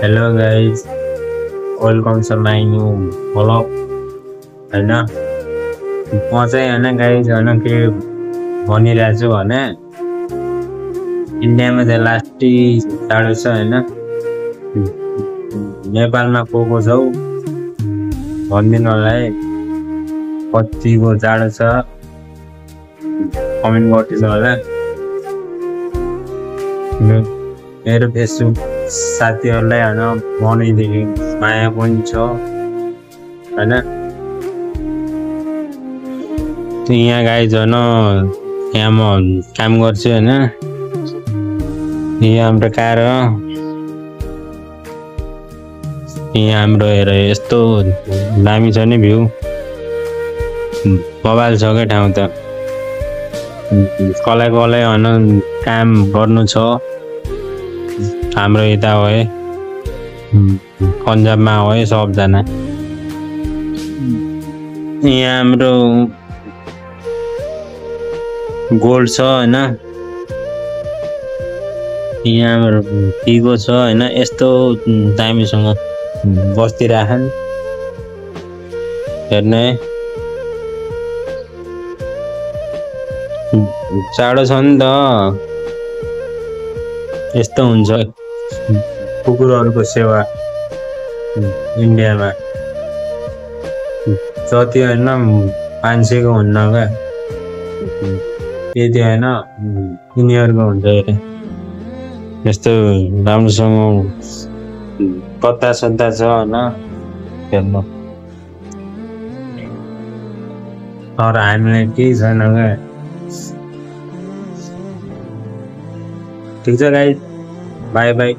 Hello guys, welcome to my new blog हैन। म चाहिँ हैन गाइस हैन के भनिरहेको छु भने इन्डियामा चाहिँ लास्टै जाडो छ हैन। नेपालमा को छौ भनिदिनु होला है, कतिको जाडो छ कमेन्ट गरिदिनु होला। मेरो फेसबुक साथीहरूलाई हैन मनैदेखि माया पनि छ हैन। यहाँ गाइज हैन, यहाँ म काम गर्छु हैन। यहाँ हाम्रो कार हो, यहाँ हाम्रो हेर यस्तो दामी छ नि भ्यू, बबाल छ क्या ठाउँ त। कसलाई कसलाई हैन काम गर्नु छ हाम्रो यता हो है, पन्जाबमा हो है सबजना। यहाँ हाम्रो गोल्ड छ हैन, यहाँ हाम्रो टीको छ हैन। यस्तो दामीसँग बस्दिराखन् हेर्ने, चाँडो छ नि त। यस्तो हुन्छ कुकुरहरूको सेवा इन्डियामा, जति हैन 500को हुन्न क्या, त्यति हैन यिनीहरूको हुन्छ अरे। यस्तो राम्रोसँग कता सत्ता छ हैन हेर्नु। तर हामीलाई केही छैन क्या। ठीक छ गाइस, बाई बाई।